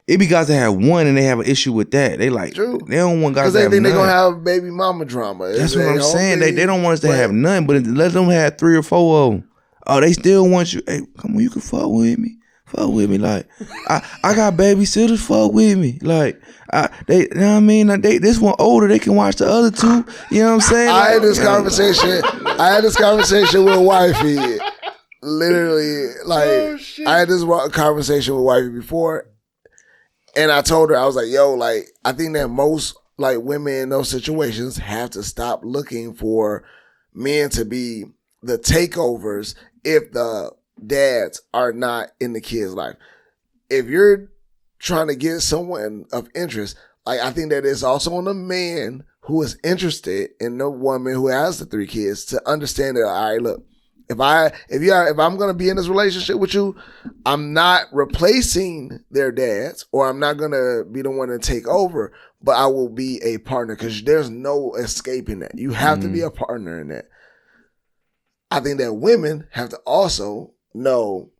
It be guys that have one and they have an issue with that. They like, True. they don't want guys Because to they have think they're none. going to have baby mama drama. That's what I'm saying. They don't want us to have none, but let them have 3 or 4 of them. Oh, they still want you. Hey, come on, you can fuck with me. Fuck with me. Like, I got babysitters, fuck with me. Like, they, you know what I mean? Like, this one older, they can watch the other 2. You know what I'm saying? I had this Like, conversation with wifey. Literally, like, I had this conversation with wifey before. And I told her, I was like, yo, like, I think that most, like, women in those situations have to stop looking for men to be the takeovers if the dads are not in the kid's life. If you're trying to get someone of interest, like, I think that it's also on the man who is interested in the woman who has the 3 kids to understand that, all right, look, if I'm gonna be in this relationship with you, I'm not replacing their dads, or I'm not gonna be the one to take over, but I will be a partner, because there's no escaping that. You have to be a partner in that. I think that women have to also know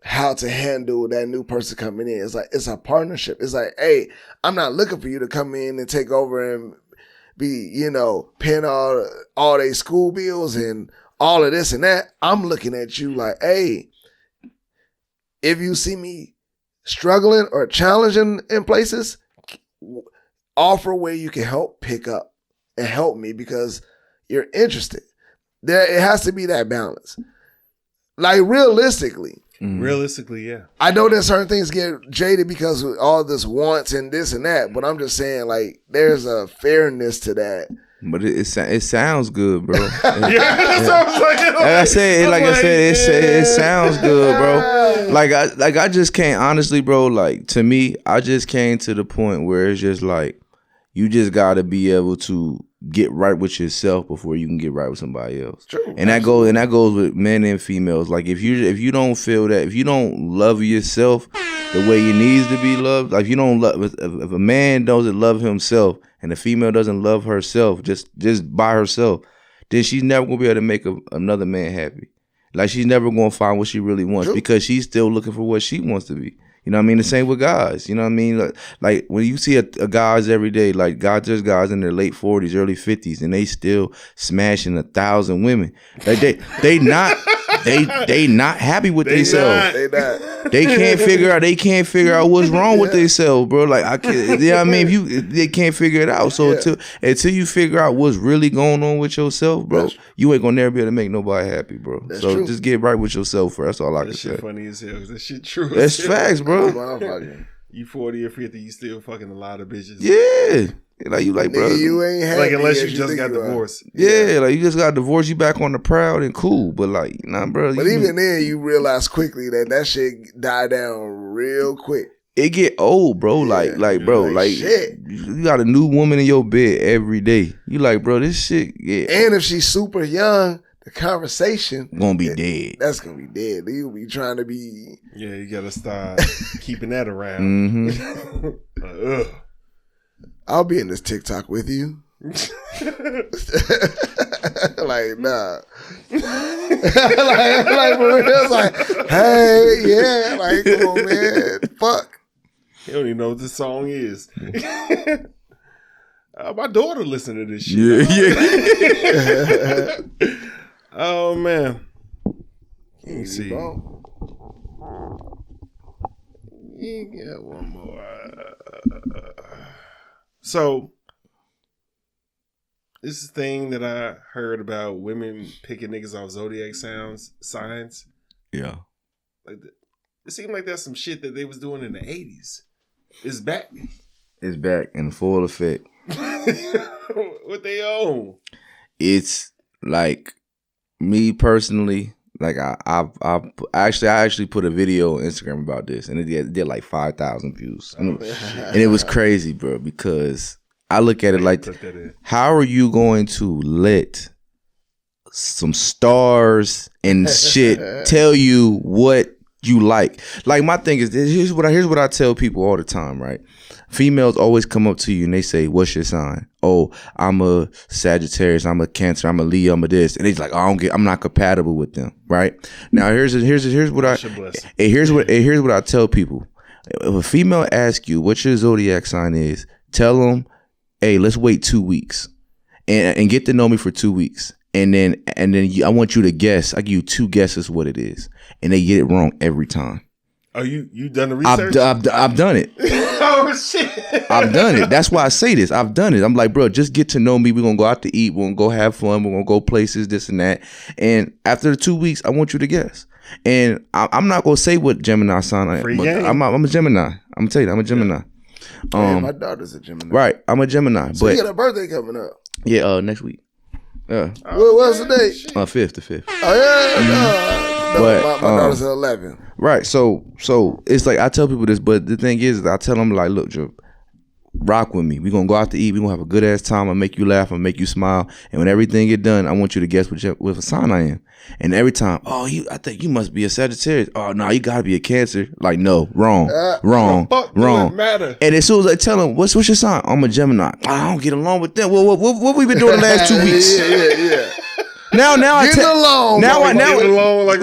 how to handle that new person coming in. It's like, it's a partnership. It's like, hey, I'm not looking for you to come in and take over and be, paying all their school bills and all of this and that. I'm looking at you like, hey, if you see me struggling or challenging in places, offer where you can help pick up and help me because you're interested. It has to be that balance. Like, realistically, yeah. I know that certain things get jaded because of all this wants and this and that, but I'm just saying, like, there's a fairness to that. But it sounds good, bro. That's what I'm saying. Like I said, it sounds good, bro. Like I just can't, honestly, bro. Like, to me, I just came to the point where it's just like, you just gotta be able to get right with yourself before you can get right with somebody else. True, and that goes with men and females. Like, if you don't feel that, if you don't love yourself the way you needs to be loved, like, if you don't love, if a man doesn't love himself and a female doesn't love herself just by herself, then she's never gonna be able to make another man happy. Like, she's never gonna find what she really wants. True. Because she's still looking for what she wants to be. You know what I mean? The same with guys. You know what I mean? Like when you see a guys every day, like, there's guys in their late 40s, early 50s, and they still smashing 1,000 women. Like, they not happy with themselves. They can't figure out what's wrong with themselves, bro. Like, I can't, you know what I mean? They can't figure it out. So until you figure out what's really going on with yourself, bro, you ain't gonna never be able to make nobody happy, bro. That's so true. Just get right with yourself first. That's all I can say. That shit funny as hell. That shit true. That's facts, bro. You 40 or 50, you still fucking a lot of bitches. Yeah. Like, bro. You ain't happy. Like, unless you just got divorced. Yeah, like, you just got divorced, you back on the proud and cool. But, like, nah, bro. But even then, you realize quickly that shit died down real quick. It get old, bro. Like, bro, like, shit. You got a new woman in your bed every day. You like, bro, this shit, yeah. And if she's super young, the conversation gonna be dead. That's gonna be dead. You'll be trying to be. Yeah, you gotta start keeping that around. Mm-hmm. I'll be in this TikTok with you. Like, nah. like for real, it's like, hey, yeah, like, come on, man, fuck. You don't even know what this song is. My daughter listen to this shit. Yeah. Oh man. Let me see. You get one more. So, this is the thing that I heard about women picking niggas off zodiac signs. Yeah. Like, it seemed like that's some shit that they was doing in the 80s. It's back. It's back in full effect. What they own? It's like, me personally, like, I actually put a video on Instagram about this, and it did like 5,000 views, and it was crazy, bro. Because I look at it like, how are you going to let some stars and shit tell you what you like? Like, my thing is, here's what I tell people all the time, right? Females always come up to you and they say, "What's your sign?" "Oh, I'm a Sagittarius, I'm a Cancer, I'm a Leo, I'm a this," and it's like, I'm not compatible with them, right? Now here's what I tell people. if a female asks you what your zodiac sign is, tell them, hey, let's wait 2 weeks and get to know me for 2 weeks. And then I want you to guess. I give you 2 guesses what it is. And they get it wrong every time. Oh, you done the research? I've done it. Oh, shit. I've done it. That's why I say this. I've done it. I'm like, bro, just get to know me. We're going to go out to eat. We're going to go have fun. We're going to go places, this and that. And after the 2 weeks, I want you to guess. And I'm not going to say what Gemini sign I am. I'm a Gemini. I'm going to tell you, I'm a Gemini. My daughter's a Gemini. Right. I'm a Gemini. So you got a birthday coming up. Yeah, next week. Yeah. What's the date? 5th, the 5th. Oh, yeah? But, my daughter's 11. Right. So it's like I tell people this, but the thing is I tell them like, look, Joe, rock with me. We're going to go out to eat. We're going to have a good ass time. I'll make you laugh. I'll make you smile. And when everything get done, I want you to guess what sign I am. And every time, I think you must be a Sagittarius. Oh, no, you got to be a Cancer. Like, no, wrong. Matter. And as soon as I tell them, what's your sign? I'm a Gemini. I don't get along with them. Well, what we been doing the last 2 weeks? Yeah. Now we've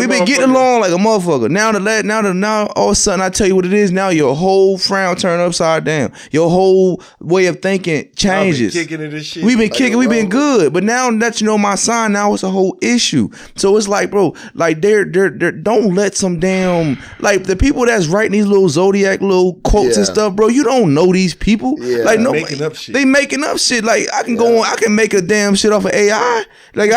been getting along like a motherfucker. Now all of a sudden I tell you what it is. Now your whole frown turn upside down. Your whole way of thinking changes. We've been kicking. We've been good. But now that you know my sign, now it's a whole issue. So it's like, bro, like they're don't let some damn like the people that's writing these little zodiac little quotes and stuff, bro. You don't know these people. Yeah. Like no, they making up shit. Like I can go on. I can make a damn shit off of AI. Like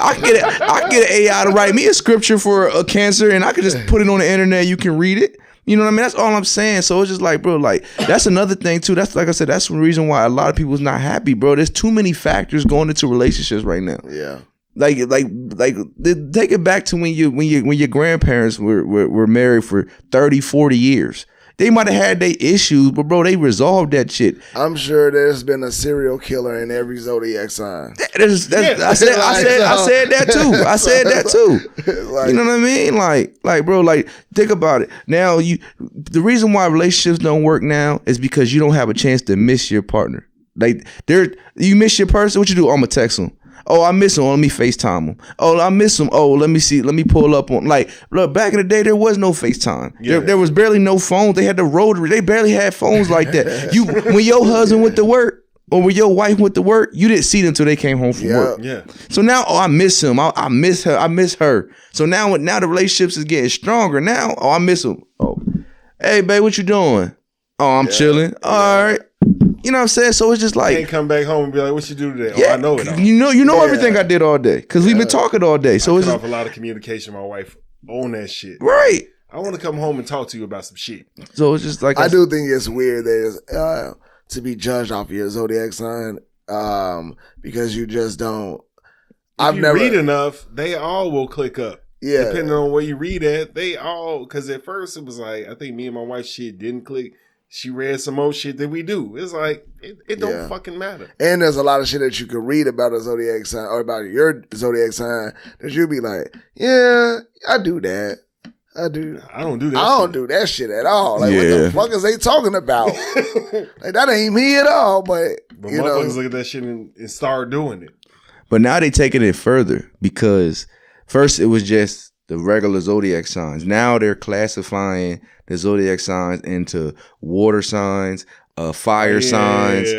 I can get an AI to write me a scripture for a Cancer, and I can just put it on the internet. You can read it. You know what I mean? That's all I'm saying. So it's just like, bro, like that's another thing too. That's like I said. That's the reason why a lot of people's not happy, bro. There's too many factors going into relationships right now. Yeah. Like take it back to when your grandparents were married for 30, 40 years. They might have had their issues, but bro, they resolved that shit. I'm sure there's been a serial killer in every zodiac sign. I said that too. I said that too. Like, you know what I mean? Like, bro, like think about it. Now the reason why relationships don't work now is because you don't have a chance to miss your partner. Like you miss your person. What you do? I'm gonna text them. Oh, I miss him. Let me FaceTime him. Oh, I miss him. Oh, let me see. Let me pull up on. Like, look, back in the day, there was no FaceTime. Yeah. There was barely no phones. They had the rotary. They barely had phones like that. When your husband went to work or when your wife went to work, you didn't see them until they came home from work. Yeah. So now, I miss him. I miss her. I miss her. So now the relationships is getting stronger. Now, I miss him. Oh, hey, babe, what you doing? Oh, I'm chilling. All right. You know what I'm saying? So it's just like, you can't come back home and be like, "What you do today?" Yeah, I know it all. You know everything I did all day because we've been talking all day. So it's off a lot of communication. My wife on that shit. Right. I want to come home and talk to you about some shit. So it's just like I do think it's weird that to be judged off of your zodiac sign because you just don't. If you read enough, they all will click up. Yeah. Depending on where you read at, they all because at first it was like I think me and my wife shit didn't click. She read some more shit that we do. It's like, it don't fucking matter. And there's a lot of shit that you can read about a zodiac sign or about your zodiac sign that you'll be like, yeah, I do that. I do. I don't do that. I don't do that shit at all. Like, what the fuck is they talking about? Like, that ain't me at all. But you know, motherfuckers look at that shit and start doing it. But now they taking it further because first it was just the regular zodiac signs. Now they're classifying the zodiac signs into water signs, fire signs.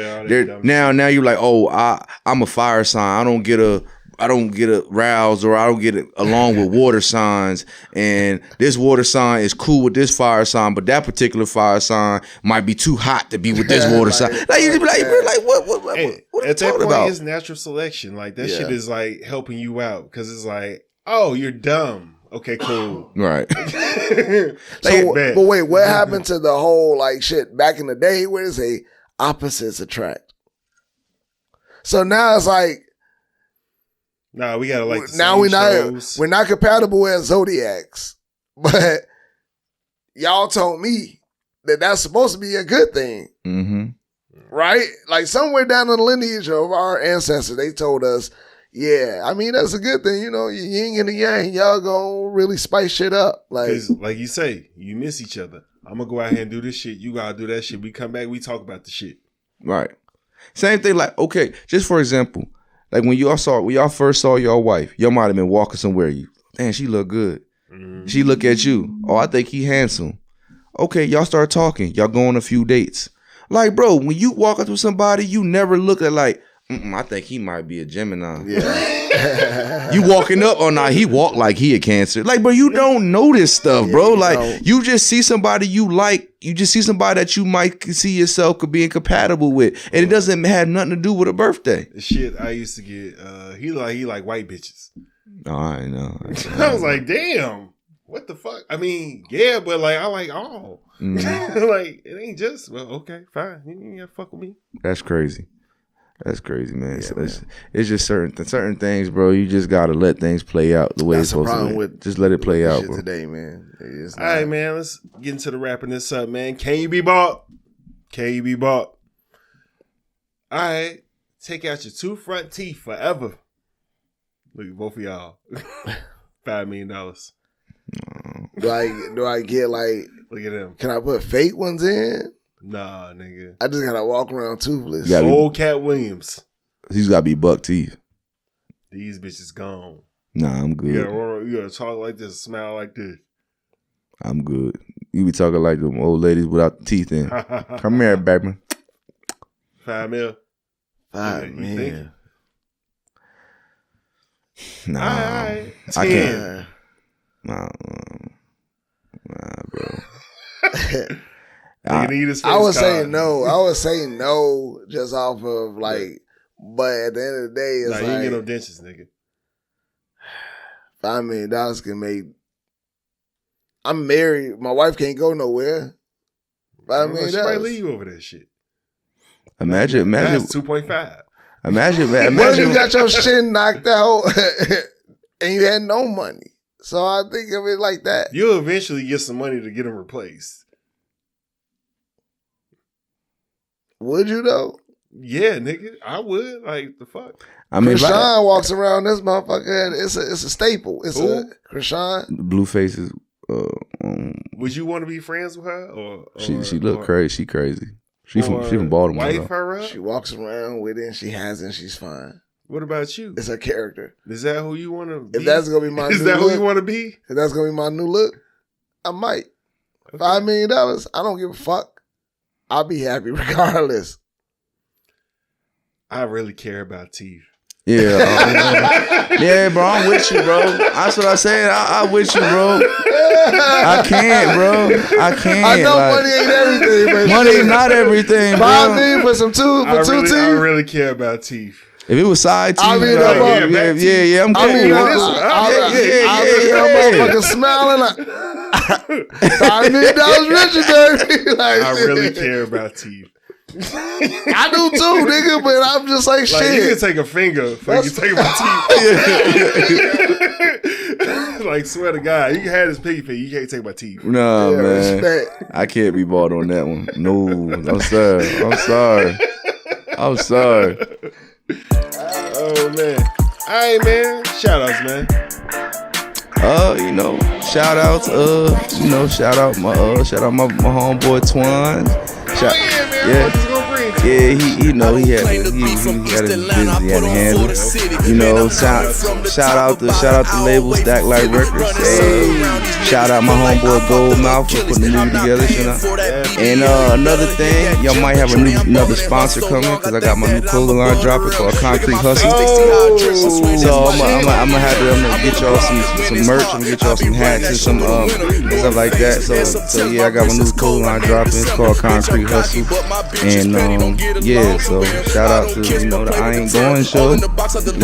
Now you're like, oh, I'm a fire sign. I don't get aroused or I don't get along with water signs. And this water sign is cool with this fire sign, but that particular fire sign might be too hot to be with this water sign. Like you be like, what are you talking about? It's natural selection. Like that shit is like helping you out because it's like, oh, you're dumb. Okay, cool. Right. But wait, what happened to the whole like shit back in the day where they say opposites attract? So now it's like, nah, we gotta like. Now we're not compatible as zodiacs, but y'all told me that that's supposed to be a good thing, right? Like somewhere down the lineage of our ancestors, they told us. Yeah, I mean, that's a good thing. You know, yin and the yang, y'all gonna really spice shit up. Like you say, you miss each other. I'm gonna go out here and do this shit. You gotta do that shit. We come back, we talk about the shit. Right. Same thing, like, okay, just for example, like when y'all first saw your wife, y'all might have been walking somewhere. Damn, she look good. She look at you. Oh, I think he handsome. Okay, y'all start talking. Y'all go on a few dates. Like, bro, when you walk up to somebody, you never look at like, I think he might be a Gemini. Yeah. You walking up or not, he walk like he a Cancer. Like, bro, you don't know this stuff, bro. Like, you just see somebody you like. You just see somebody that you might see yourself being compatible with. And it doesn't have nothing to do with a birthday. The shit I used to get, he like white bitches. Oh, I know. I was like, damn, what the fuck? I mean, yeah, but like, I like all. Like, it ain't just, well, okay, fine. You gotta fuck with me. That's crazy. That's crazy, man. Yeah, so it's just certain things, bro. You just gotta let things play out the way it's supposed to. With just let it play out, bro. Today, man. All right, man. Let's get into the wrapping this up, man. Can you be bought? Can you be bought? All right. Take out your 2 front teeth forever. Look at both of y'all. $5 million. Do I get like? Look at them. Can I put fake ones in? Nah, nigga. I just gotta walk around toothless. Old Cat Williams. He's gotta be buck teeth. These bitches gone. Nah, I'm good. You gotta talk like this, smile like this. I'm good. You be talking like them old ladies without the teeth in. Come here, baby. $5 million. $5 million. Nah, right. I can't. Nah, bro. I would say no. I would say no just off of like, but at the end of the day, it's like, you ain't get no dentures, nigga. $5 million can make. I'm married. My wife can't go nowhere. $5 million. She might leave you over that shit. Imagine. That's 2.5. Imagine. What if you got your shit knocked out and you had no money? So I think of it like that. You'll eventually get some money to get them replaced. Would you though? Yeah, nigga, I would. Like the fuck. I mean, Krishan walks around this motherfucker. It's a staple. It's a Krishan. Blueface is. Would you want to be friends with her? Or she look crazy. She crazy. She from Baltimore. Wife her up? She walks around with it. And she has it. And she's fine. What about you? It's her character. Is that who you want to be? If that's gonna be my, is new that look, who you want to be? If that's gonna be my new look, I might. Okay. $5 million. I don't give a fuck. I'll be happy regardless. I really care about teeth. Yeah, yeah, bro. I'm with you, bro. That's what I said. I with you, bro. I can't, bro. I can't. I know money ain't everything, but money is not everything, bro. $5 million for some two teeth. I really care about teeth. If it was side teeth, I'm cool. I'm motherfucking smiling. $5 million richer, baby. Like, I really care about teeth. I do too, nigga, but I'm just like shit. You can take a finger for you take my teeth. Like, swear to God, you can have this piggy pig, you can't take my teeth. Nah, yeah, man. Respect. I can't be bought on that one. No, I'm sorry. I'm sorry. Oh man. Alright, man. Shout outs, man. Shout outs, shout out my homeboy Twine. He had a handle. Shout out the label Stack Light Records. Shout out my homeboy Goldmouth for putting the movie together. And another thing, y'all might have another sponsor coming because I got my new clothing line dropping called Concrete Hustle. So I'm gonna get y'all some merch. I'm gonna get y'all some hats and some stuff like that. So yeah, I got my new clothing line dropping. It's called Concrete Hustle. And so shout out to the I Ain't Going show. You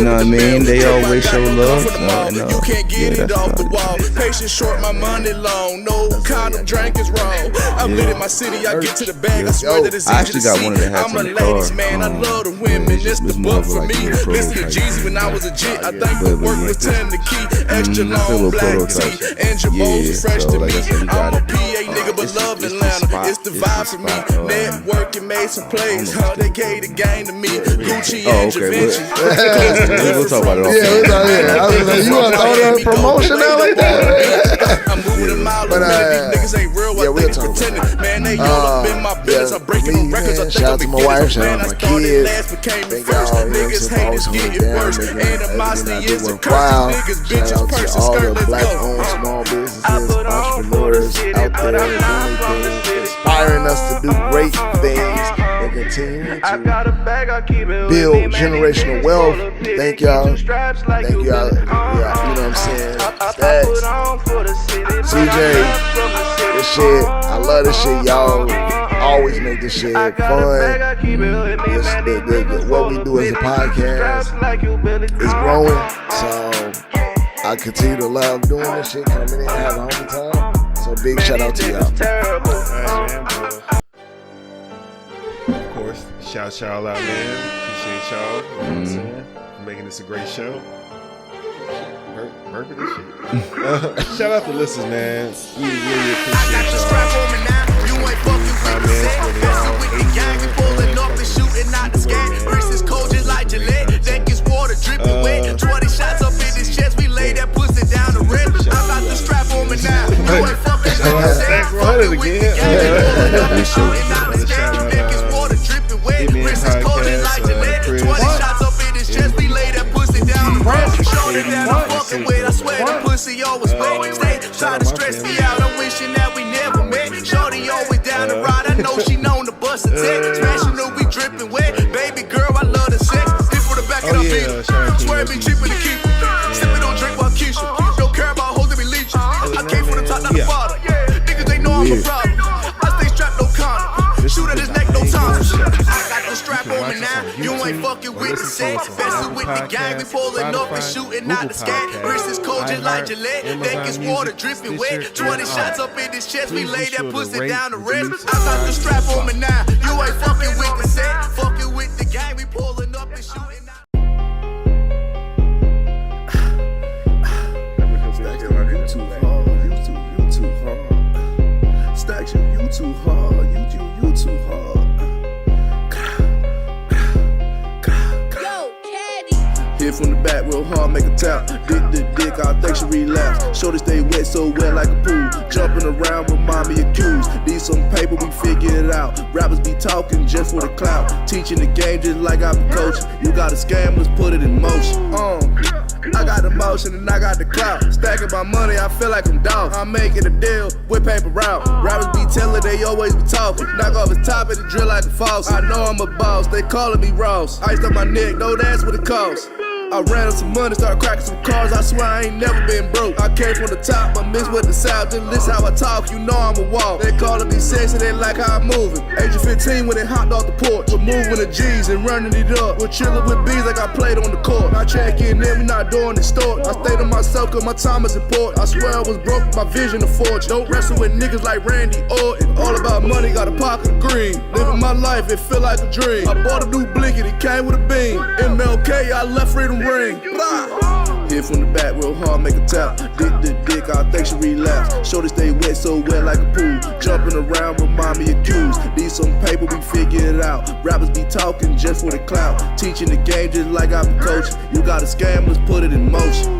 know what I mean? They always show love. You can't get it off the wall. Patience short, my money long. No kind of drink is wrong. I'm lit in my city. I get to the bag. I swear that it's I actually got one of the hats in the car. I'm a ladies man. I love the women. It's the book for me. Listen to Jeezy when I was a G. I think the work was 10 the key. Extra long black tee. And Jamal's fresh to me. I'm a PA nigga, but love Atlanta. It's the vibes for me. Networking, made some plays. days, they gave the game to me. Gucci and Da Vinci. We'll talk about it off. I was like, you want to throw that promotion out like that? I'm moving a mile a minute. These niggas ain't real. I think they pretending. Man, they all up in my business. I'm breaking the records. I think shout out to my wife, shout out to my kids. Thank y'all. Niggas hate us getting worse. Animosity is a curse. Niggas bitches person all skirt. the black-owned small businesses, entrepreneurs out there doing things, inspiring us to do great things and continue to build generational wealth. Thank y'all. Thank y'all. Yeah, you know what I'm saying? Stacks, CJ, this shit, I love this shit, y'all. Always make this shit fun. What we do as a podcast is growing, so I continue to love doing this shit, coming in and having a homie time. So big shout out to y'all. Of course, shout y'all out, man. Appreciate y'all. You know what I'm saying? For making this a great show. Burping this shit. Shout out to listeners, man. We really appreciate y'all. My man's for the pulling off the shooting out the scat. Wrist is cold just like Gillette. Neck is water dripping wet. 20 shots up in his chest. We lay that pussy down the rim. I got the strap on me now. You ain't fucking fucking with the gang. Shooting out the scat. Neck is water dripping wet. Wrist is cold just like Gillette. 20 shots up in his chest. We lay that pussy down the rim. Shorty that I'm fucking with. I swear the pussy always wet. Stay trying to stress me out. I'm wishing that we never met. Shorty always down the ride. I know she known to bust a tech. Smashing her, we dripping wet. Baby girl, I love the sex. Hit for the back of the beat. Swear it be cheaper to keep it. Sippin' on drink while Keisha. Don't care about hoes that be leeching. I came from the top, not the bottom. Niggas, they know I'm a problem. I stay strapped, no condom. Shoot at his neck, no time. I got the strap on me now. You ain't fucking with the set. Bessin' with the gang. We pulling up and shooting out the scat. Wrist is cold just like Gillette. Neck is water dripping wet. 20 shots up in his chest. We lay that pussy down the wrist. I got the strap on me now. You ain't fucking with the set. Fucking with the gang. We pulling up and shooting out. Stacks, you too hard. You too hard. Hit from the back real hard, make a tap. Dick, I think she relapse. Shorty stay wet, so wet like a pool. Jumping around, remind me of cues. Need some paper, we figure it out. Rappers be talking just for the clout. Teaching the game just like I be coaching. You got a scam, let's put it in motion. I got the motion and I got the clout. Stacking my money, I feel like I'm dog. I'm making a deal with paper route. Rappers be telling, they always be talking. Knock off his top and the drill like a faucet. I know I'm a boss, they calling me Ross. Iced up my neck, no, that's what it costs. I ran up some money, started cracking some cars. I swear I ain't never been broke. I came from the top, but mixed with the south. Just listen how I talk, you know I'm a walk. They calling me sexy, they like how I'm moving. Age of 15 when they hopped off the porch. We're moving the G's and running it up. We're chilling with B's like I played on the court. I check in, then we not doing the store. I stay to myself cause my time is important. I swear I was broke, my vision a fortune. Don't wrestle with niggas like Randy Orton. All about money, got a pocket of green. Living my life, it feel like a dream. I bought a new blinket, it came with a beam. MLK, I left freedom ring. Hit from the back real hard, make a tap. Dick, I think she relapse. Shorty stay wet, so wet like a pool. Jumping around, remind me of cues. Need some paper, we figure it out. Rappers be talking just for the clout. Teaching the game just like I be coaching. You got a scam, let's put it in motion.